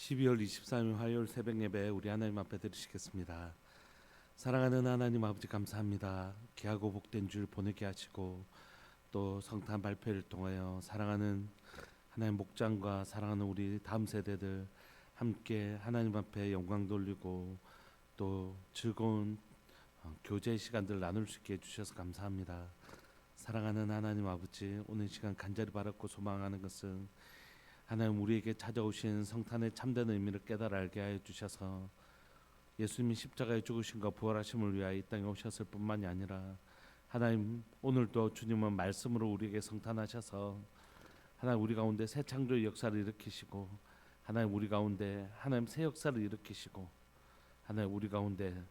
12월 23일 화요일 새벽 예배 우리 하나님 앞에 드리시겠습니다. 사랑하는 하나님 아버지 감사합니다. 귀하고 복된 주일 보내게 하시고 또 성탄 발표를 통하여 사랑하는 하나님 목장과 사랑하는 우리 다음 세대들 함께 하나님 앞에 영광 돌리고 또 즐거운 교제 시간들 나눌 수 있게 해주셔서 감사합니다. 사랑하는 하나님 아버지, 오늘 시간 간절히 바랐고 소망하는 것은 하나님 우리에게 찾아오신 성탄의 참된 의미를 깨달아 알게 하여 주셔서 예수님이 십자가에 죽으심과 부활하심을 위하여 이 땅에 오셨을 뿐만이 아니라 하나님 오늘도 주님은 말씀으로 우리에게 성탄하셔서 하나님 우리 가운데 새 창조의 역사를 일으키시고 하나님 우리 가운데 하나님 새 역사를 일으키시고 하나님 우리 가운데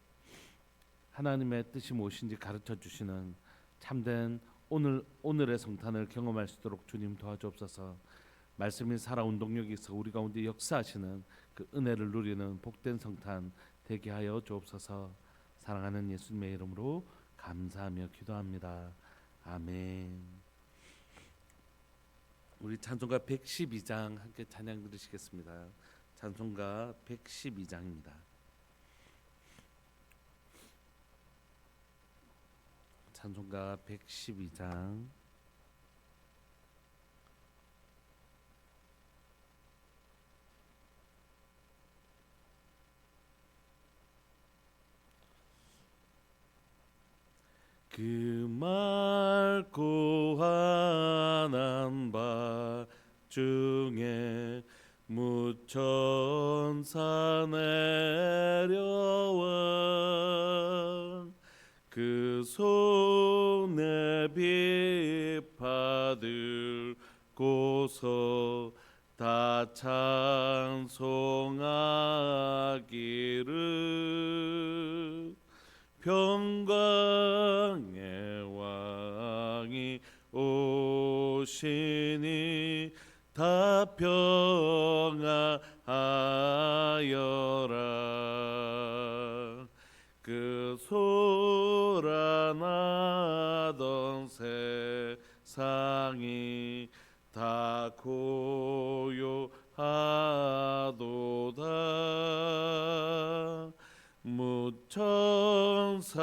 하나님의 뜻이 무엇인지 가르쳐 주시는 참된 오늘의 성탄을 경험할 수 있도록 주님 도와주옵소서. 말씀이 살아온 동력이 있어 우리 가운데 역사하시는 그 은혜를 누리는 복된 성탄 되게 하여 주옵소서. 사랑하는 예수님의 이름으로 감사하며 기도합니다. 아멘. 우리 찬송가 112장 함께 찬양 들으시겠습니다. 찬송가 112장입니다. 찬송가 112장 그 맑고 환한 밤 중에 무천사 내려온 그 손에 빛 받을고서 다 찬송하기를 평강의 왕이 오시니 다 평안하여라. 그 소란하던 세상이 다 고요하도다. 무천사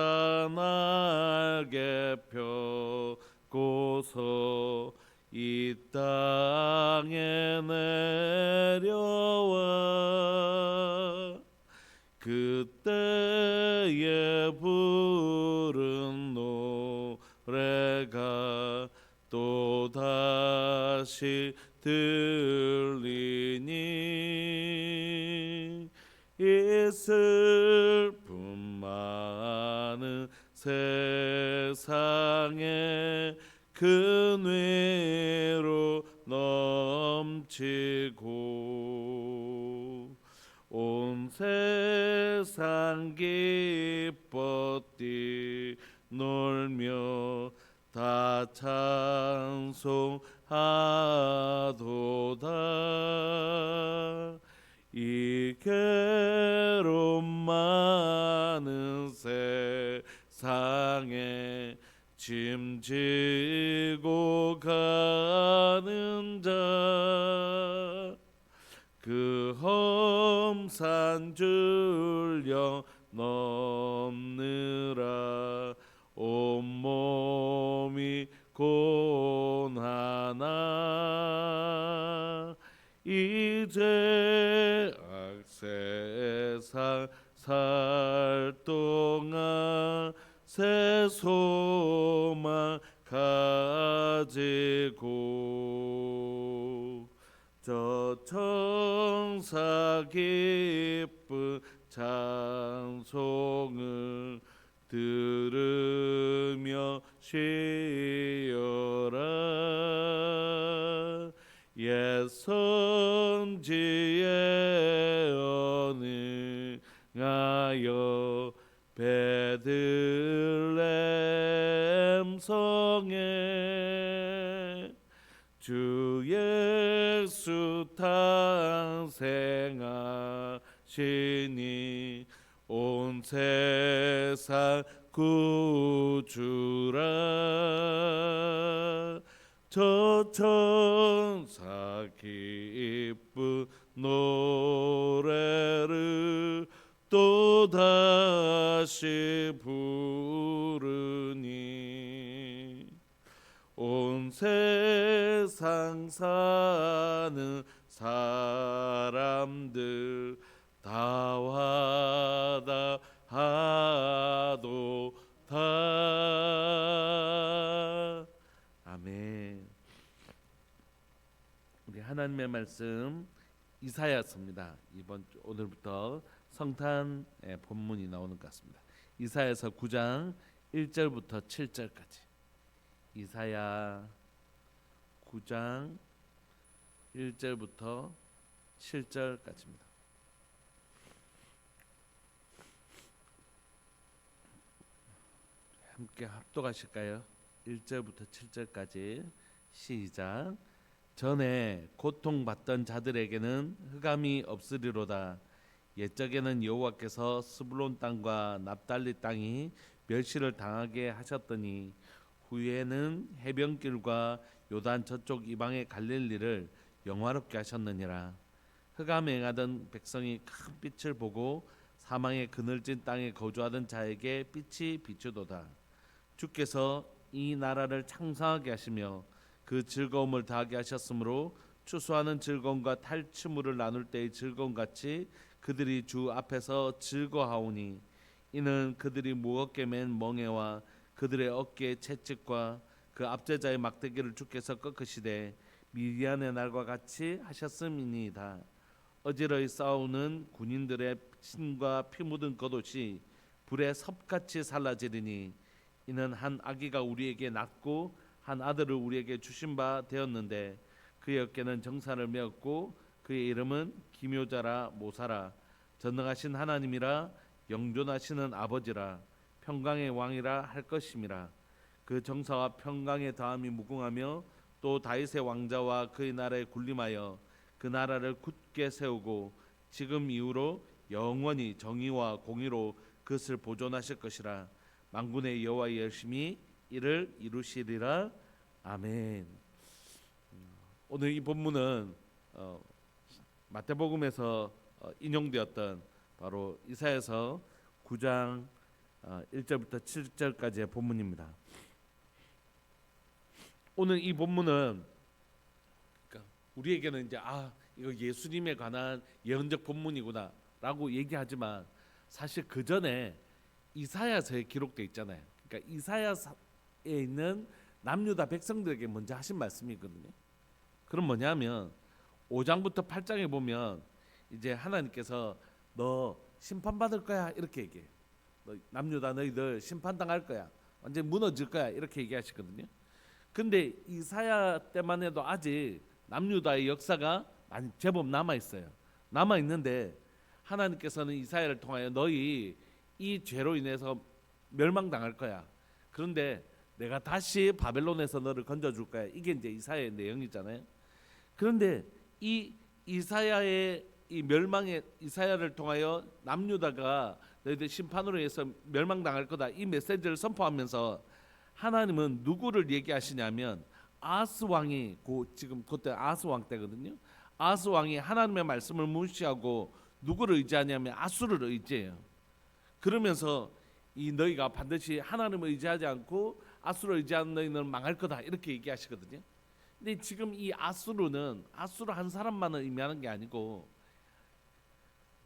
날개 펴고서 이 땅에 내려와 그때에 부른 노래가 또다시 들리니 이 슬픔 많은 세상에 근회로 넘치고 온 세상 기뻐 뛰놀며 다 찬송하도다. 이 괴로움 많은 세상에 짐지고 가는 자 그 험산 줄령 넘느라 온몸이 고난하나 이제 악세상 살 동안 새 소망 가지고 저 천사 기쁜 찬송을 들으며 쉬어라. 옛 선지에 언능하여 베들레헴 성에 주 예수 탄생하시니 온 세상 구주라. 저 천사 기쁜 노래를 또 다시 부르니 온 세상 사는 사람들 다와다 하도 다. 아멘. 우리 하나님의 말씀 이사야서입니다. 오늘부터 성탄 본문이 나오는 것 같습니다. 이사야서 9장 1절부터 7절까지. 이사야 9장 1절부터 7절까지입니다. 함께 합독하실까요? 1절부터 7절까지 시작. 전에 고통받던 자들에게는 흑암이 없으리로다. 옛적에는 여호와께서 스불론 땅과 납달리 땅이 멸시를 당하게 하셨더니 후에는 해변길과 요단 저쪽 이방의 갈릴리를 영화롭게 하셨느니라. 흑암에 행하던 백성이 큰 빛을 보고 사망의 그늘진 땅에 거주하던 자에게 빛이 비추도다. 주께서 이 나라를 창성하게 하시며 그 즐거움을 다하게 하셨으므로 추수하는 즐거움과 탈취물을 나눌 때의 즐거움 같이 그들이 주 앞에서 즐거하오니 이는 그들이 무겁게 맨 멍에와 그들의 어깨의 채찍과 그 압제자의 막대기를 주께서 꺾으시되 미디안의 날과 같이 하셨음이니이다. 어지러이 싸우는 군인들의 신과 피 묻은 겉옷이 불에 섭같이 살라지리니 이는 한 아기가 우리에게 낳고 한 아들을 우리에게 주신 바 되었는데 그의 어깨는 정사를 메었고 그의 이름은 기묘자라 모사라 전능하신 하나님이라 영존하시는 아버지라 평강의 왕이라 할 것임이라. 그 정사와 평강의 다함이 무궁하며 또 다윗의 왕자와 그의 나라에 군림하여 그 나라를 굳게 세우고 지금 이후로 영원히 정의와 공의로 그것을 보존하실 것이라. 만군의 여호와의 열심히 이를 이루시리라. 아멘. 오늘 이 본문은 마태복음에서 인용되었던 바로 이사야서 9장 1절부터 7절까지의 본문입니다. 오늘 이 본문은 우리에게는 이제 이거 예수님에 관한 예언적 본문이구나라고 얘기하지만 사실 그 전에 이사야서에 기록되어 있잖아요. 그러니까 이사야서에 있는 남유다 백성들에게 먼저 하신 말씀이거든요. 그럼 뭐냐면 5장부터 8장에 보면 이제 하나님께서 너 심판받을 거야 이렇게 얘기해요. 남유다 너희들 심판당할 거야. 완전히 무너질 거야 이렇게 얘기하시거든요. 근데 이사야 때만 해도 아직 남유다의 역사가 많이 제법 남아있어요. 남아있는데 하나님께서는 이사야를 통하여 너희 이 죄로 인해서 멸망당할 거야. 그런데 내가 다시 바벨론에서 너를 건져줄 거야. 이게 이제 이사야의 내용이잖아요. 그런데 이 이사야의 이 멸망의 이사야를 통하여 남유다가 너희들 심판으로 해서 멸망당할 거다. 이 메시지를 선포하면서 하나님은 누구를 얘기하시냐면 아하스 왕이 지금 그때 아하스 왕 때거든요. 아하스 왕이 하나님의 말씀을 무시하고 누구를 의지하냐면 아수를 의지해요. 그러면서 이 너희가 반드시 하나님을 의지하지 않고 아수를 의지하는 너희는 망할 거다 이렇게 얘기하시거든요. 근데 지금 이 아수르는 아수르 한 사람만을 의미하는 게 아니고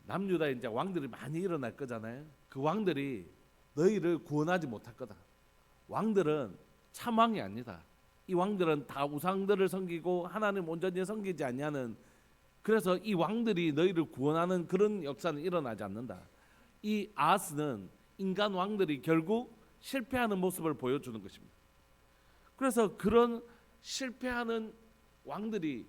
남유다에 이제 왕들이 많이 일어날 거잖아요. 그 왕들이 너희를 구원하지 못할 거다. 왕들은 참 왕이 아니다. 이 왕들은 다 우상들을 섬기고 하나님 온전히 섬기지 않냐는, 그래서 이 왕들이 너희를 구원하는 그런 역사는 일어나지 않는다. 이 아하스는 인간 왕들이 결국 실패하는 모습을 보여주는 것입니다. 그래서 그런 실패하는 왕들이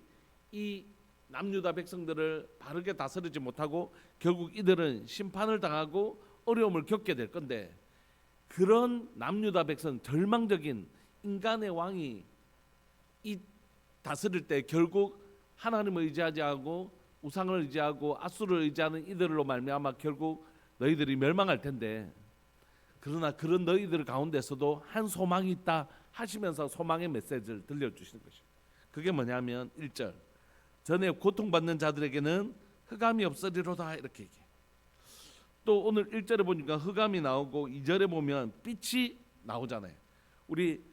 이 남유다 백성들을 바르게 다스리지 못하고 결국 이들은 심판을 당하고 어려움을 겪게 될 건데, 그런 남유다 백성, 절망적인 인간의 왕이 이 다스릴 때 결국 하나님을 의지하지 않고 우상을 의지하고 아수를 의지하는 이들로 말미암아 결국 너희들이 멸망할 텐데, 그러나 그런 너희들 가운데서도 한 소망이 있다 하시면서 소망의 메시지를 들려주시는 것입니다. 그게 뭐냐면 1절, 전에 고통받는 자들에게는 흑암이 없으리로다 이렇게 얘기해요. 또 오늘 1절에 보니까 흑암이 나오고 2절에 보면 빛이 나오잖아요. 우리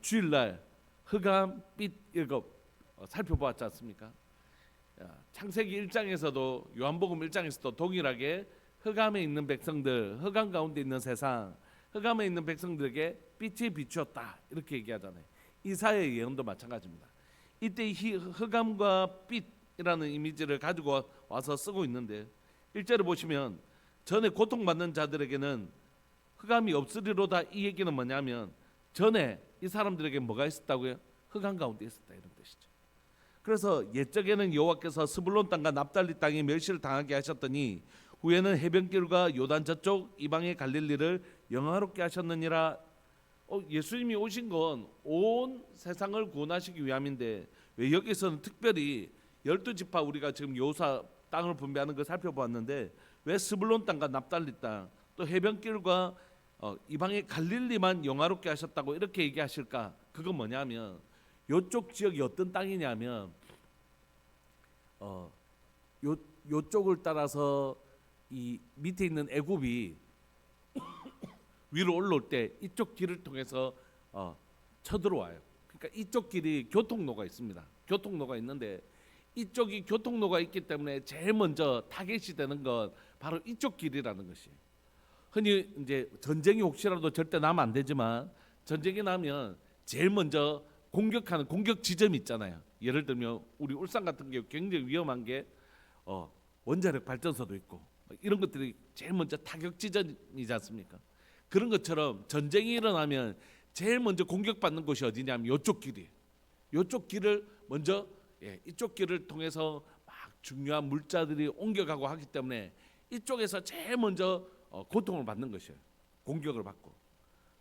주일날 흑암, 빛 이거 살펴보았지 않습니까? 창세기 1장에서도 요한복음 1장에서도 동일하게 흑암에 있는 백성들, 흑암 가운데 있는 세상, 흑암에 있는 백성들에게 빛이 비추었다 이렇게 얘기하잖아요. 이사야의 예언도 마찬가지입니다. 이때 이 흑암과 빛이라는 이미지를 가지고 와서 쓰고 있는데 1절에 보시면 전에 고통받는 자들에게는 흑암이 없으리로다 이 얘기는 뭐냐면 전에 이 사람들에게 뭐가 있었다고요? 흑암 가운데 있었다 이런 뜻이죠. 그래서 옛적에는 여호와께서 스불론 땅과 납달리 땅에 멸시를 당하게 하셨더니 후에는 해변길과 요단 저쪽 이방의 갈릴리를 영화롭게 하셨느니라. 예수님이 오신 건 온 세상을 구원하시기 위함인데 왜 여기서는 특별히 12지파 우리가 지금 여호수아 땅을 분배하는 걸 살펴보았는데 왜 스불론 땅과 납달리 땅 또 해변길과 이방의 갈릴리만 영화롭게 하셨다고 이렇게 얘기하실까? 그건 뭐냐면 요쪽 지역이 어떤 땅이냐면 요쪽을 따라서 이 밑에 있는 애굽이 위로 올라올 때 이쪽 길을 통해서 쳐들어와요. 그러니까 이쪽 길이 교통로가 있습니다. 교통로가 있는데 이쪽이 교통로가 있기 때문에 제일 먼저 타겟이 되는 건 바로 이쪽 길이라는 것이. 흔히 이제 전쟁이 혹시라도 절대 나면 안 되지만 전쟁이 나면 제일 먼저 공격하는 공격 지점이 있잖아요. 예를 들면 우리 울산 같은 경우 굉장히 위험한 게 원자력 발전소도 있고 이런 것들이 제일 먼저 타격 지점이지 않습니까? 그런 것처럼 전쟁이 일어나면 제일 먼저 공격받는 곳이 어디냐면 이쪽 길이에요. 이쪽 길을 먼저 이쪽 길을 통해서 막 중요한 물자들이 옮겨가고 하기 때문에 이쪽에서 제일 먼저 고통을 받는 것이에요. 공격을 받고.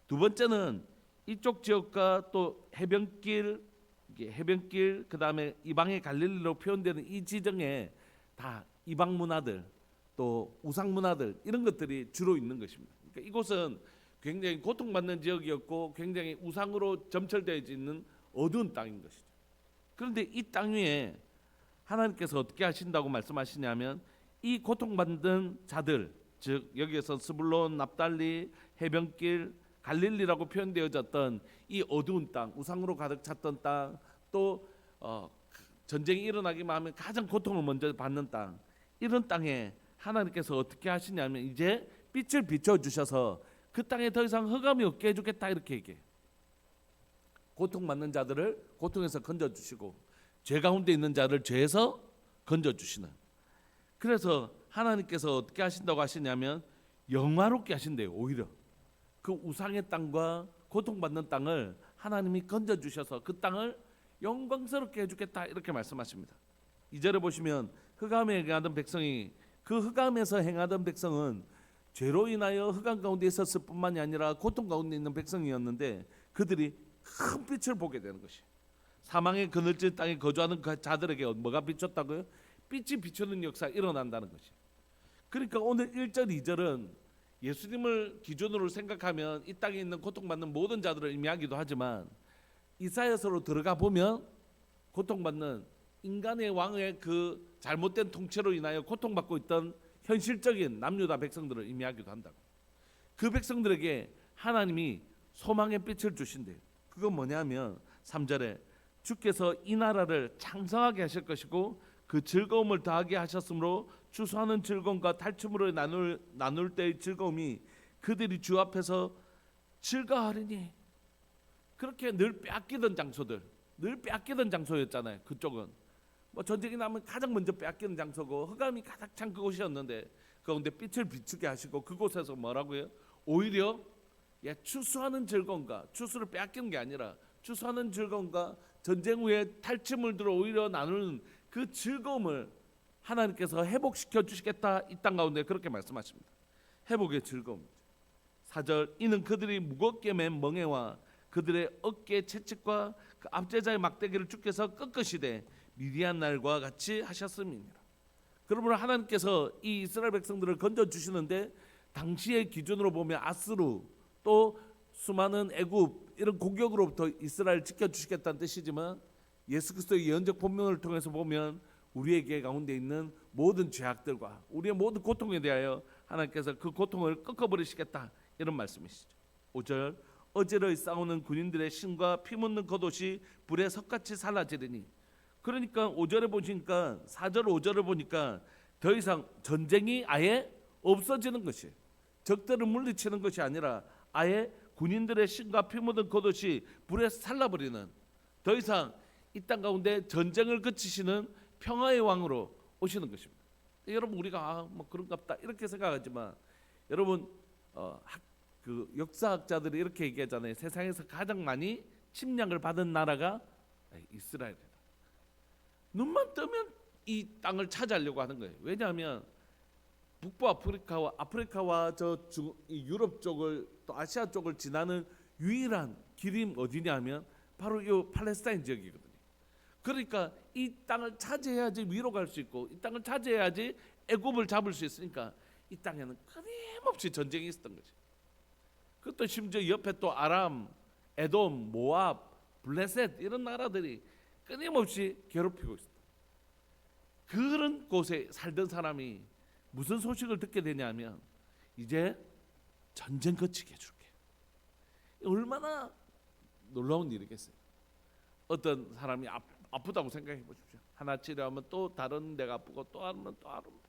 두 번째는 이쪽 지역과 또 해변길 그다음에 이방의 갈릴리로 표현되는 이 지정에 다 이방 문화들 또 우상 문화들 이런 것들이 주로 있는 것입니다. 그러니까 이곳은 굉장히 고통받는 지역이었고 굉장히 우상으로 점철되어 있는 어두운 땅인 것이죠. 그런데 이 땅 위에 하나님께서 어떻게 하신다고 말씀하시냐면 이 고통받는 자들 즉 여기에서 스불론, 납달리, 해변길, 갈릴리라고 표현되어졌던 이 어두운 땅, 우상으로 가득 찼던 땅, 또 전쟁이 일어나기만 하면 가장 고통을 먼저 받는 땅, 이런 땅에 하나님께서 어떻게 하시냐면 이제 빛을 비춰주셔서 그 땅에 더 이상 흑암이 없게 해주겠다 이렇게 얘기해요. 고통받는 자들을 고통에서 건져주시고 죄 가운데 있는 자를 죄에서 건져주시는. 그래서 하나님께서 어떻게 하신다고 하시냐면 영화롭게 하신대요. 오히려 그 우상의 땅과 고통받는 땅을 하나님이 건져주셔서 그 땅을 영광스럽게 해주겠다 이렇게 말씀하십니다. 2절에 보시면 흑암에 행하던 백성이 그 흑암에서 행하던 백성은 죄로 인하여 흑암 가운데 있었을 뿐만이 아니라 고통 가운데 있는 백성이었는데 그들이 큰 빛을 보게 되는 것이. 사망의 그늘진 땅에 거주하는 그 자들에게 뭐가 비쳤다고요? 빛이 비추는 역사가 일어난다는 것이. 그러니까 오늘 1절 2절은 예수님을 기준으로 생각하면 이 땅에 있는 고통받는 모든 자들을 의미하기도 하지만 이사야서로 들어가 보면 고통받는 인간의 왕의 그 잘못된 통치로 인하여 고통받고 있던 현실적인 남유다 백성들을 의미하기도 한다고. 그 백성들에게 하나님이 소망의 빛을 주신대요. 그건 뭐냐면 3절에 주께서 이 나라를 창성하게 하실 것이고 그 즐거움을 더하게 하셨으므로 추수하는 즐거움과 탈춤으로 나눌 때의 즐거움이 그들이 주 앞에서 즐거워하리니. 그렇게 늘 빼앗기던 장소들, 늘 빼앗기던 장소였잖아요. 그쪽은 뭐 전쟁이 나면 가장 먼저 빼앗기는 장소고 흑암이 가득 찬 그곳이었는데 그런데 빛을 비추게 하시고 그곳에서 뭐라고요? 오히려 추수하는 즐거움과 추수를 빼앗기는 게 아니라 추수하는 즐거움과 전쟁 후에 탈취물 들어 오히려 나누는 그 즐거움을 하나님께서 회복시켜 주시겠다 이 땅 가운데 그렇게 말씀하십니다. 회복의 즐거움. 4절 이는 그들이 무겁게 맨 멍에와 그들의 어깨 채찍과 그 압제자의 막대기를 주께서 꺾으시되 미디안 날과 같이 하셨음이니라. 그러므로 하나님께서 이 이스라엘 백성들을 건져 주시는데 당시의 기준으로 보면 아스루 또 수많은 애굽 이런 공격으로부터 이스라엘을 지켜주시겠다는 뜻이지만 예수 그리스도의 예언적 본문을 통해서 보면 우리에게 가운데 있는 모든 죄악들과 우리의 모든 고통에 대하여 하나님께서 그 고통을 꺾어버리시겠다, 이런 말씀이시죠. 5절, 어제의 싸우는 군인들의 신과 피 묻는 겉옷이 불에 석같이 살라지리니. 그러니까 5절에 보니까 4절 5절을 보니까 더 이상 전쟁이 아예 없어지는 것이, 적들을 물리치는 것이 아니라 아예 군인들의 신과 피 묻은 겉옷이 불에 살라버리는, 더 이상 이 땅 가운데 전쟁을 그치시는 평화의 왕으로 오시는 것입니다. 여러분, 우리가 뭐 그런갑다 이렇게 생각하지만, 여러분 그 역사학자들이 이렇게 얘기하잖아요. 세상에서 가장 많이 침략을 받은 나라가 이스라엘이다. 눈만 뜨면 이 땅을 차지하려고 하는 거예요. 왜냐하면 북부 아프리카와 유럽 쪽을, 또 아시아 쪽을 지나는 유일한 길이 어디냐면 바로 이 팔레스타인 지역이거든요. 그러니까 이 땅을 차지해야지 위로 갈 수 있고, 이 땅을 차지해야지 애굽을 잡을 수 있으니까 이 땅에는 끊임없이 전쟁이 있었던 거죠. 그것도 심지어 옆에 또 아람, 에돔, 모압, 블레셋 이런 나라들이 끊임없이 괴롭히고 있습니다. 그런 곳에 살던 사람이 무슨 소식을 듣게 되냐면, 이제 전쟁 거치게 해줄게. 얼마나 놀라운 일이겠어요. 어떤 사람이 아프다고 생각해 보십시오. 하나 치료하면 또 다른 데가 아프고, 또 하면 또 아프고,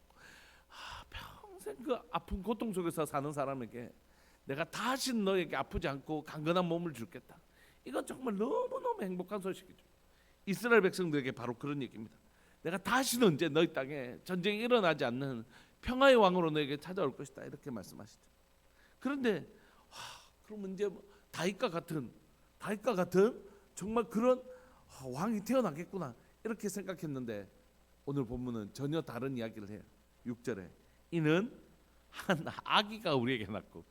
평생 그 아픈 고통 속에서 사는 사람에게 내가 다시 너에게 아프지 않고 강건한 몸을 주겠다. 이건 정말 너무너무 행복한 소식이죠. 이스라엘 백성들에게 바로 그런 얘기입니다. 내가 다시는 이제 너희 땅에 전쟁이 일어나지 않는 평화의 왕으로 너에게 찾아올 것이다, 이렇게 말씀하시죠. 그런데 그러면 이제 다윗과 같은 정말 그런 왕이 태어나겠구나, 이렇게 생각했는데 오늘 본문은 전혀 다른 이야기를 해요. 6절에 이는 한 아기가 우리에게 낳고.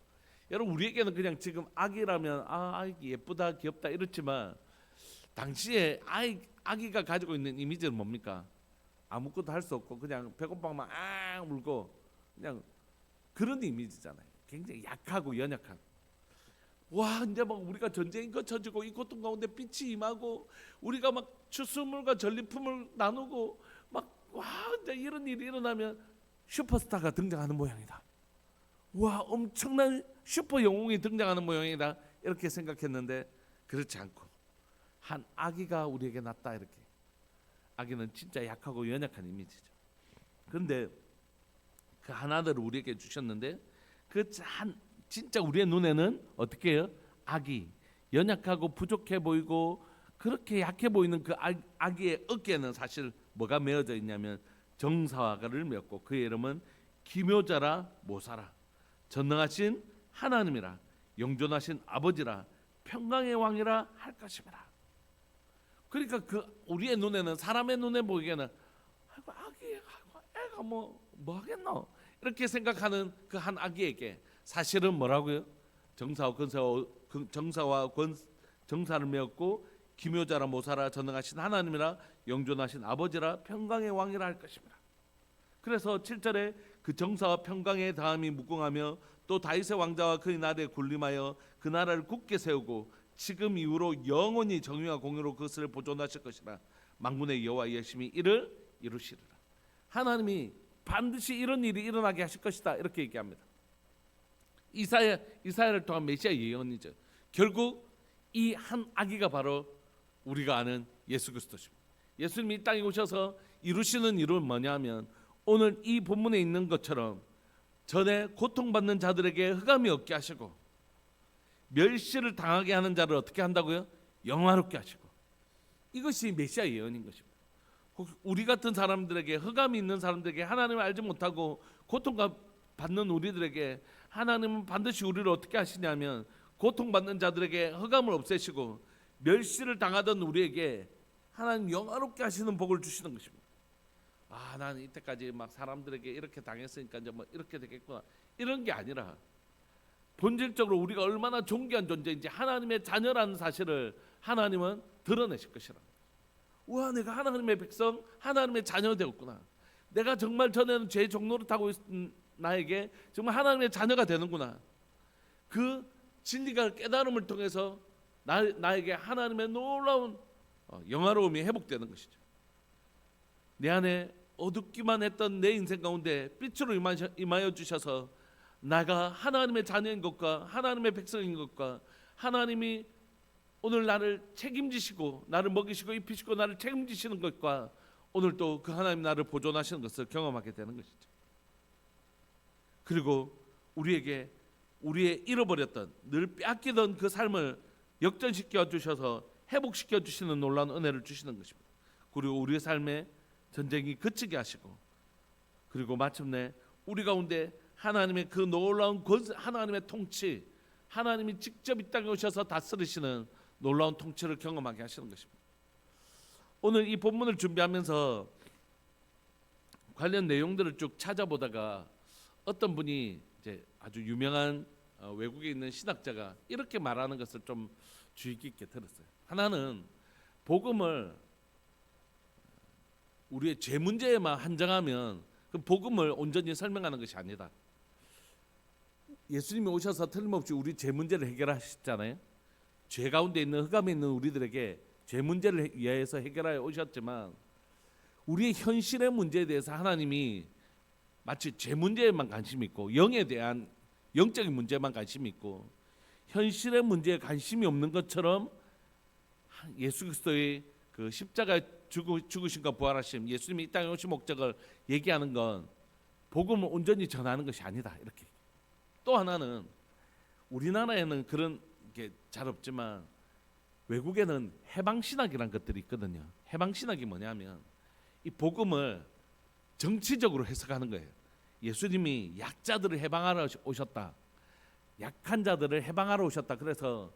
여러분, 우리에게는 그냥 지금 아기라면 아기 예쁘다 귀엽다 이렇지만, 당시에 아기가 가지고 있는 이미지는 뭡니까? 아무것도 할 수 없고 그냥 배고파만 울고, 그냥 그런 이미지잖아요. 굉장히 약하고 연약한. 와, 이제 막 우리가 전쟁이 거쳐지고 이 고통 가운데 빛이 임하고 우리가 막 추수물과 전리품을 나누고 이제 이런 일이 일어나면 슈퍼스타가 등장하는 모양이다. 와, 엄청난 슈퍼 영웅이 등장하는 모양이다, 이렇게 생각했는데 그렇지 않고 한 아기가 우리에게 낳다, 이렇게. 아기는 진짜 약하고 연약한 이미지죠. 그런데 그 하나들을 우리에게 주셨는데, 진짜 우리의 눈에는 어떻게 해요? 아기, 연약하고 부족해 보이고 그렇게 약해 보이는 그 아기의 어깨에는 사실 뭐가 메어져 있냐면 정사화를 메었고, 그의 이름은 기묘자라 모사라, 전능하신 하나님이라, 영존하신 아버지라, 평강의 왕이라 할 것입니다. 그러니까 그 우리의 눈에는, 사람의 눈에 보기에는 아기, 애가 뭐 하겠노, 이렇게 생각하는 그 한 아기에게 사실은 뭐라고요? 정사와 정사를 메었고, 기묘자라 모사라, 전능하신 하나님이라, 영존하신 아버지라, 평강의 왕이라 할 것입니다. 그래서 7절에 그 정사와 평강의 다음이 무궁하며 또 다윗의 왕자와 그의 나라에 군림하여 그 나라를 굳게 세우고 지금 이후로 영원히 정의와 공의로 그것을 보존하실 것이라, 만군의 여호와 열심히 이를 이루시리라. 하나님이 반드시 이런 일이 일어나게 하실 것이다, 이렇게 얘기합니다. 이사야를 통한 메시아 예언이죠. 결국 이 한 아기가 바로 우리가 아는 예수 그리스도십니다. 예수님이 이 땅에 오셔서 이루시는 일은 뭐냐면, 오늘 이 본문에 있는 것처럼 전에 고통받는 자들에게 흑암이 없게 하시고, 멸시를 당하게 하는 자를 어떻게 한다고요? 영화롭게 하시고. 이것이 메시아 예언인 것입니다. 우리 같은 사람들에게, 흑암이 있는 사람들에게, 하나님을 알지 못하고 고통받는 우리들에게 하나님은 반드시 우리를 어떻게 하시냐면, 고통받는 자들에게 흑암을 없애시고 멸시를 당하던 우리에게 하나님 영화롭게 하시는 복을 주시는 것입니다. 나는 이때까지 막 사람들에게 이렇게 당했으니까 이제 뭐 이렇게 되겠구나, 이런 게 아니라 본질적으로 우리가 얼마나 존귀한 존재인지, 하나님의 자녀라는 사실을 하나님은 드러내실 것이라. 와, 내가 하나님의 백성, 하나님의 자녀 되었구나. 내가 정말 전에는 죄의 종노릇 하고 있는 나에게 정말 하나님의 자녀가 되는구나. 그 진리가 깨달음을 통해서 나에게 하나님의 놀라운 영화로움이 회복되는 것이죠. 내 안에 어둡기만 했던 내 인생 가운데 빛으로 임하여 주셔서 나가 하나님의 자녀인 것과 하나님의 백성인 것과 하나님이 오늘 나를 책임지시고 나를 먹이시고 입히시고 나를 책임지시는 것과 오늘 또 그 하나님 나를 보존하시는 것을 경험하게 되는 것이죠. 그리고 우리에게 우리의 잃어버렸던 늘 빼앗기던 그 삶을 역전시켜 주셔서 회복시켜 주시는 놀라운 은혜를 주시는 것입니다. 그리고 우리의 삶에 전쟁이 그치게 하시고 그리고 마침내 우리 가운데 하나님의 그 놀라운 권세, 하나님의 통치, 하나님이 직접 이 땅에 오셔서 다스리시는 놀라운 통치를 경험하게 하시는 것입니다. 오늘 이 본문을 준비하면서 관련 내용들을 쭉 찾아보다가 어떤 분이 이제 아주 유명한 외국에 있는 신학자가 이렇게 말하는 것을 좀 주의 깊게 들었어요. 하나는 복음을 우리의 죄 문제에만 한정하면 그 복음을 온전히 설명하는 것이 아니다. 예수님이 오셔서 틀림없이 우리 죄 문제를 해결하셨잖아요. 죄 가운데 있는 흑암에 있는 우리들에게 죄 문제를 위해서 해결하여 오셨지만 우리의 현실의 문제에 대해서 하나님이 마치 죄 문제에만 관심이 있고 영에 대한 영적인 문제만 관심이 있고 현실의 문제에 관심이 없는 것처럼 예수 그리스도의 그 십자가에 죽으심과 부활하심, 예수님이 이 땅에 오신 목적을 얘기하는 건 복음을 온전히 전하는 것이 아니다. 이렇게. 또 하나는 우리나라에는 그런 게 잘 없지만 외국에는 해방신학이라는 것들이 있거든요. 해방신학이 뭐냐면 이 복음을 정치적으로 해석하는 거예요. 예수님이 약자들을 해방하러 오셨다. 약한 자들을 해방하러 오셨다. 그래서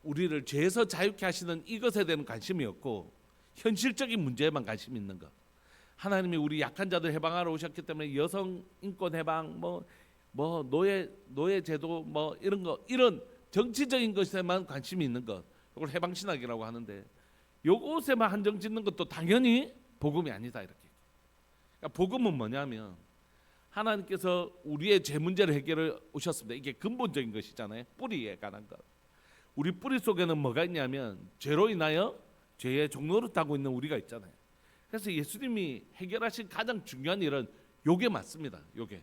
우리를 죄에서 자유케 하시는 이것에 대한 관심이 없고 현실적인 문제에만 관심이 있는 것. 하나님이 우리 약한 자들 해방하러 오셨기 때문에 여성 인권 해방, 뭐 노예 제도, 뭐 이런 거, 이런 정치적인 것에만 관심이 있는 것. 이걸 해방신학이라고 하는데 요것에만 한정 짓는 것도 당연히 복음이 아니다 이렇게. 그러니까 복음은 뭐냐면 하나님께서 우리의 죄 문제를 해결해 오셨습니다. 이게 근본적인 것이잖아요. 뿌리에 관한 것. 우리 뿌리 속에는 뭐가 있냐면 죄로 인하여 죄의 종로를 타고 있는 우리가 있잖아요. 그래서 예수님이 해결하신 가장 중요한 일은 요게 맞습니다. 요게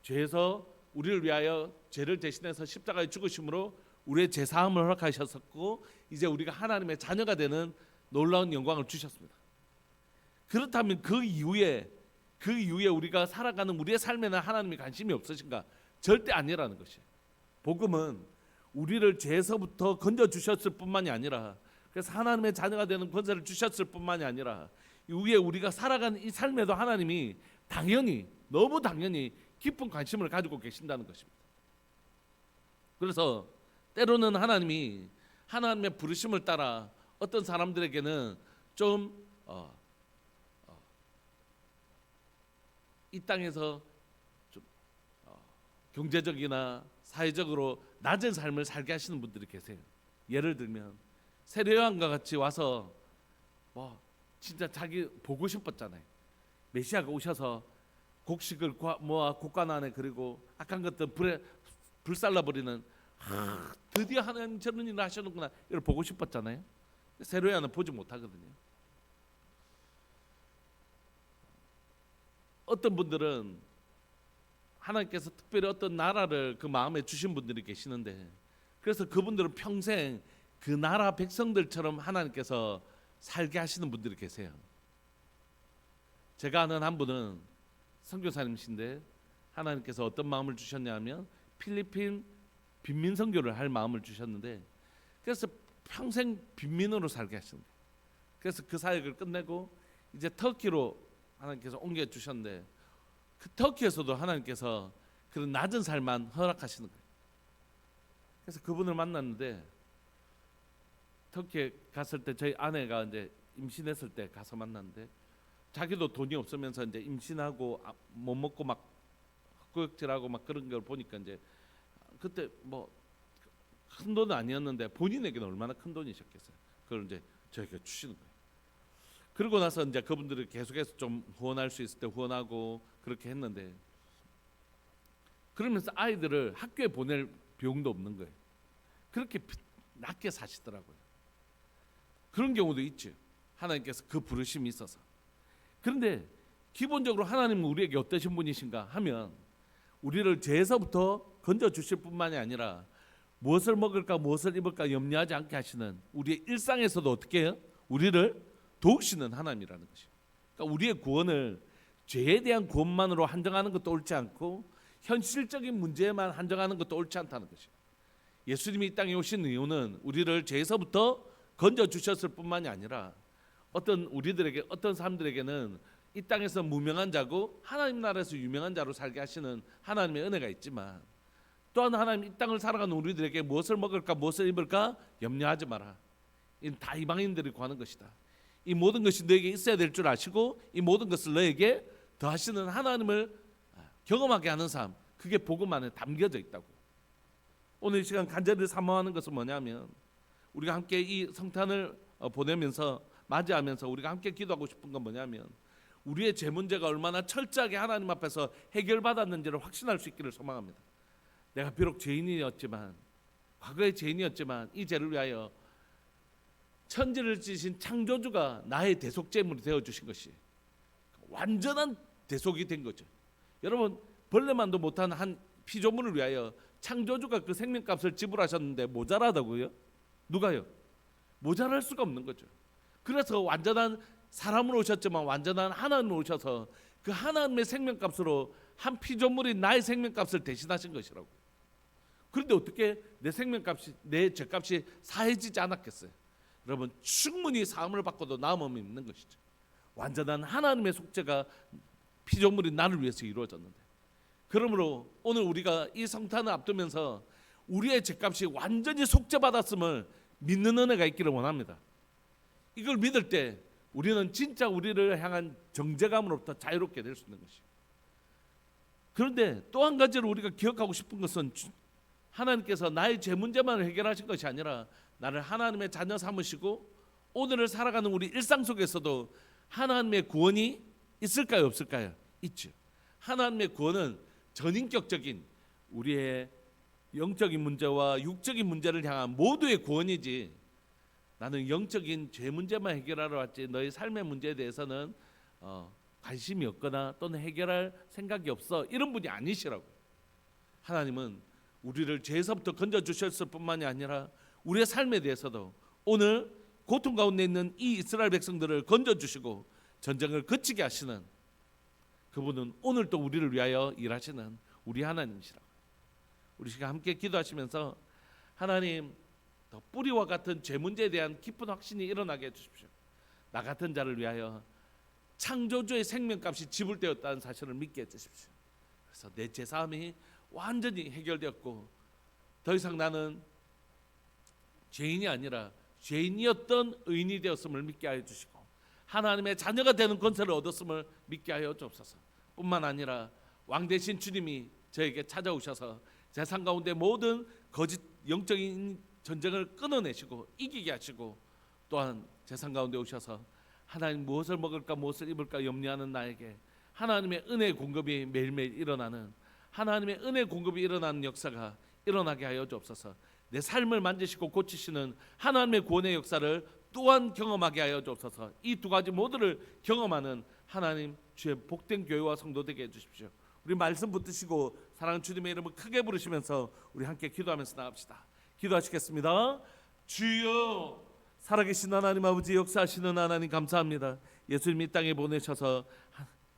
죄에서 우리를 위하여 죄를 대신해서 십자가에 죽으심으로 우리의 죄 사함을 허락하셨었고 이제 우리가 하나님의 자녀가 되는 놀라운 영광을 주셨습니다. 그렇다면 그 이후에 우리가 살아가는 우리의 삶에는 하나님이 관심이 없으신가? 절대 아니라는 것이. 복음은 우리를 죄에서부터 건져 주셨을 뿐만이 아니라 그래서 하나님의 자녀가 되는 권세를 주셨을 뿐만이 아니라 이후에 우리가 살아가는 이 삶에도 하나님이 당연히 너무 당연히 깊은 관심을 가지고 계신다는 것입니다. 그래서 때로는 하나님이 하나님의 부르심을 따라 어떤 사람들에게는 좀 이 땅에서 좀 경제적이나 사회적으로 낮은 삶을 살게 하시는 분들이 계세요. 예를 들면 세례요한과 같이 와서 뭐 진짜 자기 보고 싶었잖아요. 메시아가 오셔서 곡식을 모아 곡간 안에 그리고 악한 것들 불에 불살라버리는 드디어 하나님 저런 일을 하셨는구나 이걸 보고 싶었잖아요. 세례요한은 보지 못하거든요. 어떤 분들은 하나님께서 특별히 어떤 나라를 그 마음에 주신 분들이 계시는데 그래서 그분들은 평생 그 나라 백성들처럼 하나님께서 살게 하시는 분들이 계세요. 제가 아는 한 분은 선교사님이신데 하나님께서 어떤 마음을 주셨냐면 필리핀 빈민 선교를 할 마음을 주셨는데 그래서 평생 빈민으로 살게 하시는 거예요. 그래서 그 사역을 끝내고 이제 터키로 하나님께서 옮겨 주셨는데 그 터키에서도 하나님께서 그런 낮은 삶만 허락하시는 거예요. 그래서 그분을 만났는데 터키에 갔을 때 저희 아내가 이제 임신했을 때 가서 만났는데 자기도 돈이 없으면서 이제 임신하고 못 먹고 막 헛구역질하고 막 그런 걸 보니까 이제 그때 뭐 큰 돈은 아니었는데 본인에게는 얼마나 큰 돈이셨겠어요. 그걸 이제 저희가 주시는 거예요. 그러고 나서 이제 그분들이 계속해서 좀 후원할 수 있을 때 후원하고 그렇게 했는데 그러면서 아이들을 학교에 보낼 비용도 없는 거예요. 그렇게 낮게 사시더라고요. 그런 경우도 있죠. 하나님께서 그 부르심이 있어서 그런데 기본적으로 하나님은 우리에게 어떠신 분이신가 하면 우리를 죄에서부터 건져주실 뿐만이 아니라 무엇을 먹을까 무엇을 입을까 염려하지 않게 하시는 우리의 일상에서도 어떻게 해요? 우리를 도우시는 하나님이라는 것이에요. 그러니까 우리의 구원을 죄에 대한 구원만으로 한정하는 것도 옳지 않고 현실적인 문제에만 한정하는 것도 옳지 않다는 것이에요. 예수님이 이 땅에 오신 이유는 우리를 죄에서부터 건져주셨을 뿐만이 아니라 어떤 사람들에게는 이 땅에서 무명한 자고 하나님 나라에서 유명한 자로 살게 하시는 하나님의 은혜가 있지만, 또한 하나님 이 땅을 살아가는 우리들에게 무엇을 먹을까 무엇을 입을까 염려하지 마라. 이는 다 이방인들이 구하는 것이다. 이 모든 것이 너에게 있어야 될 줄 아시고 이 모든 것을 너에게 더하시는 하나님을 경험하게 하는 삶, 그게 복음 안에 담겨져 있다고. 오늘 이 시간 간절히 사모하는 것은 뭐냐면, 우리가 함께 이 성탄을 보내면서 맞이하면서 우리가 함께 기도하고 싶은 건 뭐냐면, 우리의 죄 문제가 얼마나 철저하게 하나님 앞에서 해결받았는지를 확신할 수 있기를 소망합니다. 내가 비록 죄인이었지만, 과거의 죄인이었지만 이 죄를 위하여 천지를 지으신 창조주가 나의 대속제물이 되어주신 것이 완전한 대속이 된 거죠. 여러분, 벌레만도 못한 한 피조물을 위하여 창조주가 그 생명값을 지불하셨는데 모자라다고요? 누가요? 모자랄 수가 없는 거죠. 그래서 완전한 사람으로 오셨지만 완전한 하나님으로 오셔서 그 하나님의 생명값으로 한 피조물이 나의 생명값을 대신하신 것이라고. 그런데 어떻게 내 생명값이, 내 죄값이 사해지지 않았겠어요? 여러분, 충분히 사함을 받고도 남음이 있는 것이죠. 완전한 하나님의 속죄가 피조물이 나를 위해서 이루어졌는데, 그러므로 오늘 우리가 이 성탄을 앞두면서 우리의 죄값이 완전히 속죄받았음을 믿는 은혜가 있기를 원합니다. 이걸 믿을 때 우리는 진짜 우리를 향한 정죄감으로부터 자유롭게 될 수 있는 것이에요. 그런데 또 한 가지로 우리가 기억하고 싶은 것은, 하나님께서 나의 죄 문제만을 해결하신 것이 아니라 나를 하나님의 자녀 삼으시고 오늘을 살아가는 우리 일상 속에서도 하나님의 구원이 있을까요 없을까요? 있죠. 하나님의 구원은 전인격적인 우리의 영적인 문제와 육적인 문제를 향한 모두의 구원이지, 나는 영적인 죄 문제만 해결하러 왔지 너의 삶의 문제에 대해서는 관심이 없거나 또는 해결할 생각이 없어, 이런 분이 아니시라고. 하나님은 우리를 죄에서부터 건져주셨을 뿐만이 아니라 우리의 삶에 대해서도 오늘 고통 가운데 있는 이 이스라엘 백성들을 건져주시고 전쟁을 그치게 하시는 그분은 오늘 또 우리를 위하여 일하시는 우리 하나님이시라고. 우리 시간 함께 기도하시면서 하나님, 더 뿌리와 같은 죄 문제에 대한 깊은 확신이 일어나게 해주십시오. 나 같은 자를 위하여 창조주의 생명값이 지불되었다는 사실을 믿게 해주십시오. 그래서 내 죄사함이 완전히 해결되었고 더 이상 나는 죄인이 아니라 죄인이었던 의인이 되었음을 믿게 하여 주시고 하나님의 자녀가 되는 권세를 얻었음을 믿게 하여 주옵소서. 뿐만 아니라 왕 되신 주님이 저에게 찾아오셔서 세상 가운데 모든 거짓 영적인 전쟁을 끊어내시고 이기게 하시고, 또한 세상 가운데 오셔서 하나님 무엇을 먹을까 무엇을 입을까 염려하는 나에게 하나님의 은혜 공급이 매일매일 일어나는, 하나님의 은혜 공급이 일어나는 역사가 일어나게 하여 주옵소서. 내 삶을 만지시고 고치시는 하나님의 구원의 역사를 또한 경험하게 하여 주옵소서. 이 두 가지 모두를 경험하는 하나님 주의 복된 교회와 성도 되게 해주십시오. 우리 말씀 붙드시고 사랑하는 주님의 이름을 크게 부르시면서 우리 함께 기도하면서 나갑시다. 기도하시겠습니다. 주여, 살아계신 하나님 아버지, 역사하시는 하나님 감사합니다. 예수님 이 땅에 보내셔서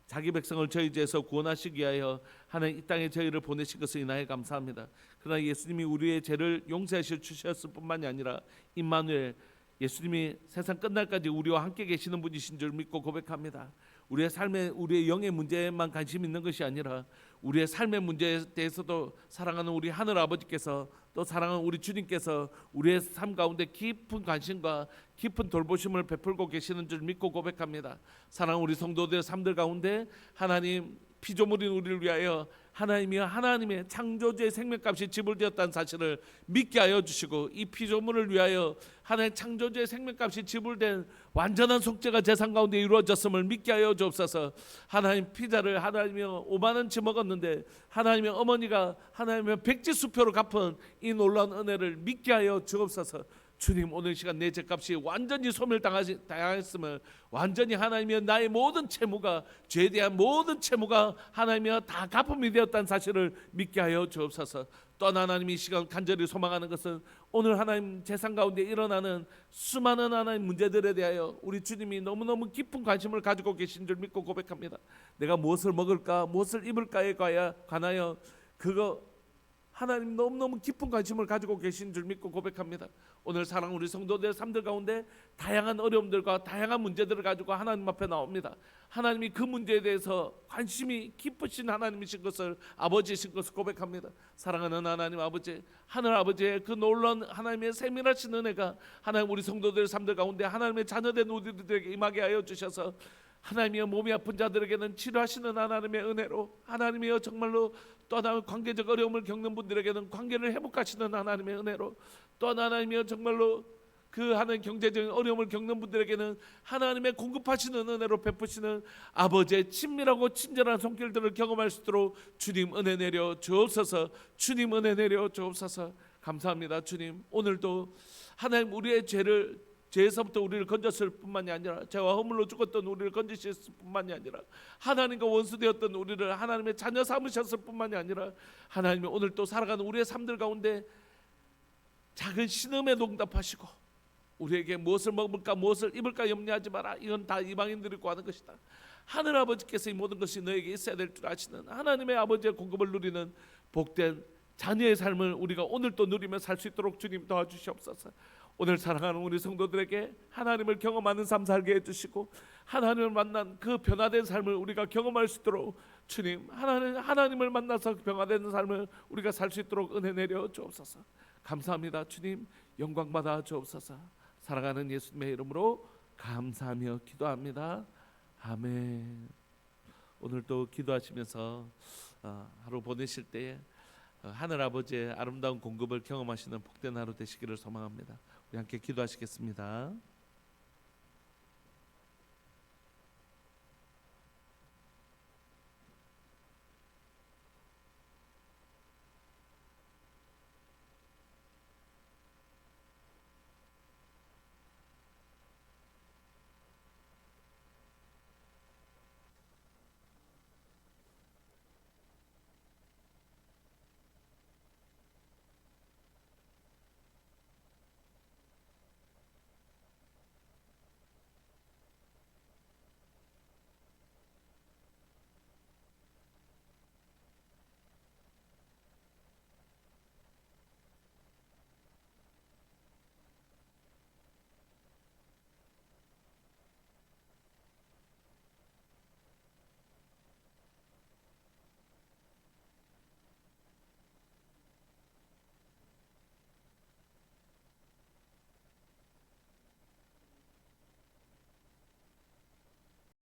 자기 백성을 저희 죄에서 구원하시기 위하여 하나님 이 땅에 저희를 보내신 것을 인하여 감사합니다. 그러나 예수님이 우리의 죄를 용서하실 주셨을 뿐만이 아니라 임마누엘, 예수님이 세상 끝날까지 우리와 함께 계시는 분이신 줄 믿고 고백합니다. 우리의 삶에, 우리의 영의 문제에만 관심 있는 것이 아니라 우리의 삶의 문제에 대해서도 사랑하는 우리 하늘 아버지께서, 또 사랑하는 우리 주님께서 우리의 삶 가운데 깊은 관심과 깊은 돌보심을 베풀고 계시는 줄 믿고 고백합니다. 사랑하는 우리 성도들의 삶들 가운데 하나님 피조물인 우리를 위하여 하나님이여 하나님의 창조주의 생명값이 지불되었다는 사실을 믿게 하여 주시고, 이 피조물을 위하여 하나님 창조주의 생명값이 지불된 완전한 속죄가 세상 가운데 이루어졌음을 믿게 하여 주옵소서. 하나님 피자를 하나님이여 5만 원치 먹었는데 하나님의 어머니가 하나님의 백지수표로 갚은 이 놀라운 은혜를 믿게 하여 주옵소서. 주님, 오늘 이 시간 내 죄값이 완전히 소멸당했음을, 완전히 하나님이여 나의 모든 채무가, 죄에 대한 모든 채무가 하나님이여 다 갚음이 되었다는 사실을 믿게 하여 주옵소서. 또한 하나님, 이 시간 간절히 소망하는 것은 오늘 하나님 세상 가운데 일어나는 수많은 하나님 문제들에 대하여 우리 주님이 너무너무 깊은 관심을 가지고 계신 줄 믿고 고백합니다. 내가 무엇을 먹을까, 무엇을 입을까에 관하여 그거 하나님 너무너무 깊은 관심을 가지고 계신 줄 믿고 고백합니다. 오늘 사랑 우리 성도들 삶들 가운데 다양한 어려움들과 다양한 문제들을 가지고 하나님 앞에 나옵니다. 하나님이 그 문제에 대해서 관심이 깊으신 하나님이신 것을, 아버지이신 것을 고백합니다. 사랑하는 하나님 아버지, 하늘 아버지의 그 놀라운 하나님의 세밀하신 은혜가 하나님 우리 성도들 삶들 가운데 하나님의 자녀된 우리들에게 임하게 하여 주셔서 하나님이여 몸이 아픈 자들에게는 치료하시는 하나님의 은혜로, 하나님이여 정말로 또 하나 관계적 어려움을 겪는 분들에게는 관계를 회복하시는 하나님의 은혜로, 또 하나님이여 정말로 그 하나님 경제적인 어려움을 겪는 분들에게는 하나님의 공급하시는 은혜로 베푸시는 아버지의 친밀하고 친절한 손길들을 경험할 수 있도록 주님 은혜 내려 주옵소서. 주님 은혜 내려 주옵소서. 감사합니다. 주님, 오늘도 하나님 우리의 죄에서부터 우리를 건졌을 뿐만이 아니라 죄와 허물로 죽었던 우리를 건지실 뿐만이 아니라 하나님과 원수되었던 우리를 하나님의 자녀 삼으셨을 뿐만이 아니라 하나님이 오늘 또 살아가는 우리의 삶들 가운데 작은 신음에 동답하시고 우리에게 무엇을 먹을까 무엇을 입을까 염려하지 마라, 이건 다 이방인들이 구하는 것이다. 하늘 아버지께서 이 모든 것이 너에게 있어야 될 줄 아시는 하나님의 아버지의 공급을 누리는 복된 자녀의 삶을 우리가 오늘 또 누리며 살 수 있도록 주님 도와주시옵소서. 오늘 사랑하는 우리 성도들에게 하나님을 경험하는 삶 살게 해주시고 하나님을 만난 그 변화된 삶을 우리가 경험할 수 있도록 주님, 하나님을 만나서 변화되는 삶을 우리가 살 수 있도록 은혜 내려 주옵소서. 감사합니다. 주님, 영광 받아 주옵소서. 사랑하는 예수님의 이름으로 감사하며 기도합니다. 아멘. 오늘도 기도하시면서 하루 보내실 때에 하늘 아버지의 아름다운 공급을 경험하시는 복된 하루 되시기를 소망합니다. 우리 함께 기도하시겠습니다.